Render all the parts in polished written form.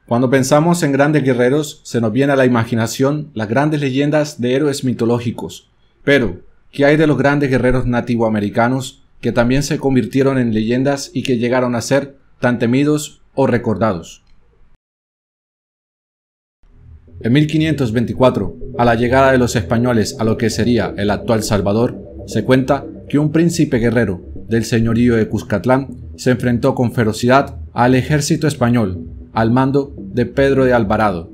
Cuando pensamos en grandes guerreros, se nos viene a la imaginación las grandes leyendas de héroes mitológicos. Pero, ¿qué hay de los grandes guerreros nativoamericanos que también se convirtieron en leyendas y que llegaron a ser tan temidos o recordados? En 1524, a la llegada de los españoles a lo que sería el actual Salvador, se cuenta que un príncipe guerrero del señorío de Cuscatlán se enfrentó con ferocidad al ejército español, al mando de Pedro de Alvarado.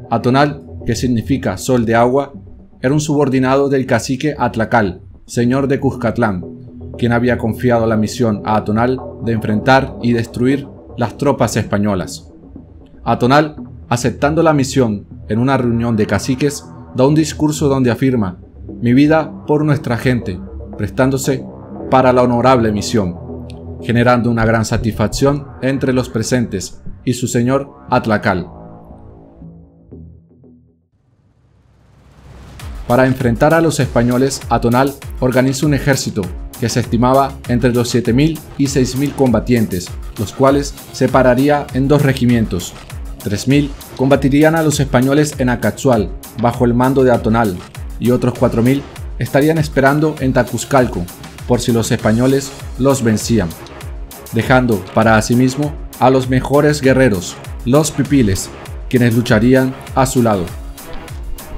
Atonal, que significa sol de agua, era un subordinado del cacique Atlacal, señor de Cuscatlán, quien había confiado la misión a Atonal de enfrentar y destruir las tropas españolas. Atonal, aceptando la misión en una reunión de caciques, da un discurso donde afirma: "Mi vida por nuestra gente", prestándose para la honorable misión, generando una gran satisfacción entre los presentes y su señor Atlacal. Para enfrentar a los españoles, Atonal organiza un ejército que se estimaba entre los 7.000 y 6.000 combatientes, los cuales separaría en dos regimientos. 3.000 combatirían a los españoles en Acatzual, bajo el mando de Atonal, y otros 4.000 estarían esperando en Tacuzcalco, por si los españoles los vencían, dejando para asimismo a los mejores guerreros, los pipiles, quienes lucharían a su lado.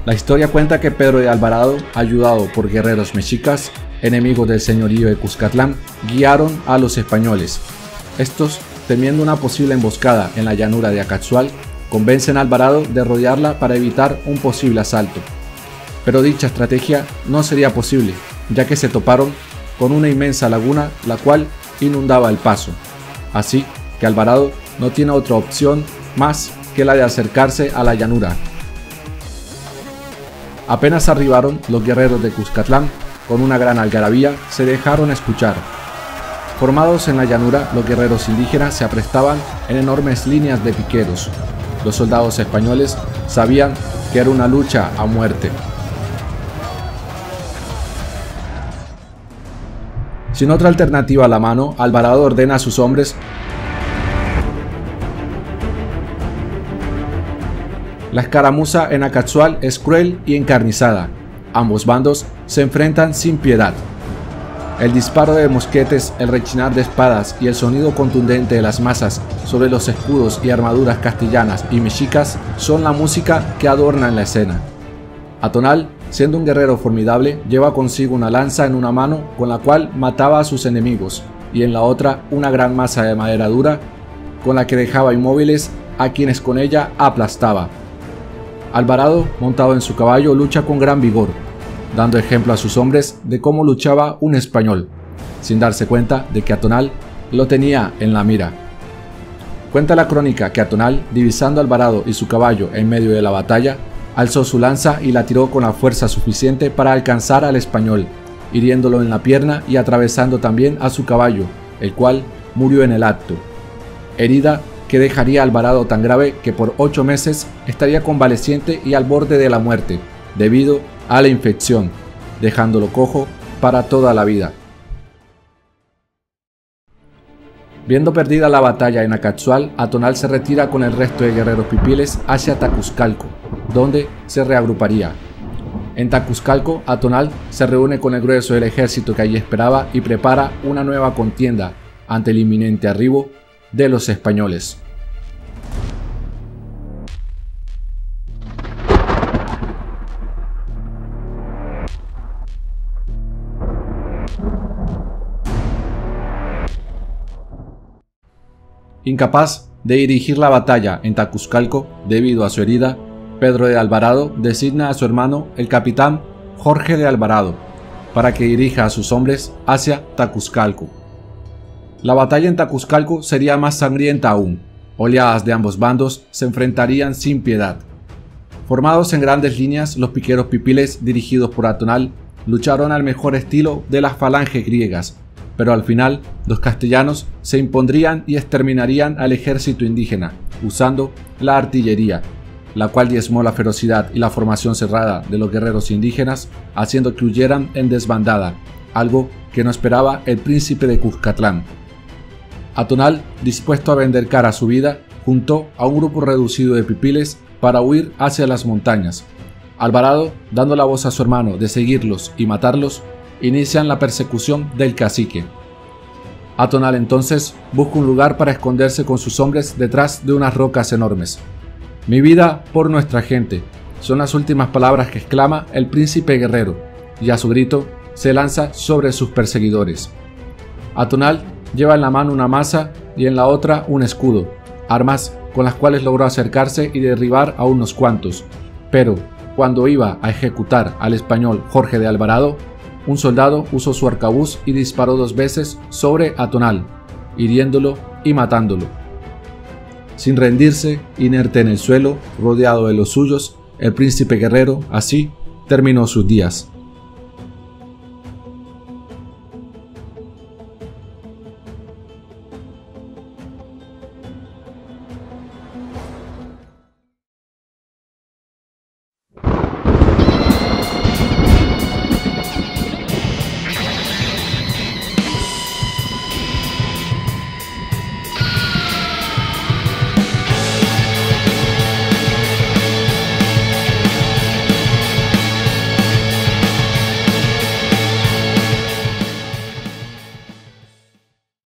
La historia cuenta que Pedro de Alvarado, ayudado por guerreros mexicas, enemigos del señorío de Cuscatlán, guiaron a los españoles. Estos, temiendo una posible emboscada en la llanura de Acatzual, convencen a Alvarado de rodearla para evitar un posible asalto. Pero dicha estrategia no sería posible, ya que se toparon con una inmensa laguna la cual inundaba el paso. Así que Alvarado no tiene otra opción más que la de acercarse a la llanura. Apenas arribaron, los guerreros de Cuscatlán, con una gran algarabía, se dejaron escuchar. Formados en la llanura, los guerreros indígenas se aprestaban en enormes líneas de piqueros. Los soldados españoles sabían que era una lucha a muerte. Sin otra alternativa a la mano, Alvarado ordena a sus hombres: "La escaramuza en Acatzual es cruel y encarnizada. Ambos bandos se enfrentan sin piedad. El disparo de mosquetes, el rechinar de espadas y el sonido contundente de las masas sobre los escudos y armaduras castellanas y mexicas son la música que adorna en la escena". Atonal, siendo un guerrero formidable, lleva consigo una lanza en una mano con la cual mataba a sus enemigos y en la otra una gran masa de madera dura con la que dejaba inmóviles a quienes con ella aplastaba. Alvarado, montado en su caballo, lucha con gran vigor, dando ejemplo a sus hombres de cómo luchaba un español, sin darse cuenta de que Atonal lo tenía en la mira. Cuenta la crónica que Atonal, divisando a Alvarado y su caballo en medio de la batalla, alzó su lanza y la tiró con la fuerza suficiente para alcanzar al español, hiriéndolo en la pierna y atravesando también a su caballo, el cual murió en el acto. Herida que dejaría a Alvarado tan grave que por 8 meses estaría convaleciente y al borde de la muerte, debido a la infección, dejándolo cojo para toda la vida. Viendo perdida la batalla en Acatzual, Atonal se retira con el resto de guerreros pipiles hacia Tacuzcalco, donde se reagruparía. En Tacuzcalco, Atonal se reúne con el grueso del ejército que allí esperaba y prepara una nueva contienda ante el inminente arribo de los españoles. Incapaz de dirigir la batalla en Tacuzcalco debido a su herida, Pedro de Alvarado designa a su hermano, el capitán Jorge de Alvarado, para que dirija a sus hombres hacia Tacuzcalco. La batalla en Tacuzcalco sería más sangrienta aún. Oleadas de ambos bandos se enfrentarían sin piedad. Formados en grandes líneas, los piqueros pipiles, dirigidos por Atonal, lucharon al mejor estilo de las falanges griegas, pero al final los castellanos se impondrían y exterminarían al ejército indígena, usando la artillería, la cual diezmó la ferocidad y la formación cerrada de los guerreros indígenas, haciendo que huyeran en desbandada, algo que no esperaba el príncipe de Cuscatlán. Atonal, dispuesto a vender cara a su vida, juntó a un grupo reducido de pipiles para huir hacia las montañas. Alvarado, dando la voz a su hermano de seguirlos y matarlos, inician la persecución del cacique. Atonal entonces busca un lugar para esconderse con sus hombres detrás de unas rocas enormes. «Mi vida por nuestra gente», son las últimas palabras que exclama el príncipe guerrero, y a su grito se lanza sobre sus perseguidores. Atonal lleva en la mano una maza y en la otra un escudo, armas con las cuales logró acercarse y derribar a unos cuantos, pero cuando iba a ejecutar al español Jorge de Alvarado, un soldado usó su arcabuz y disparó 2 veces sobre Atonal, hiriéndolo y matándolo. Sin rendirse, inerte en el suelo, rodeado de los suyos, el príncipe guerrero así terminó sus días.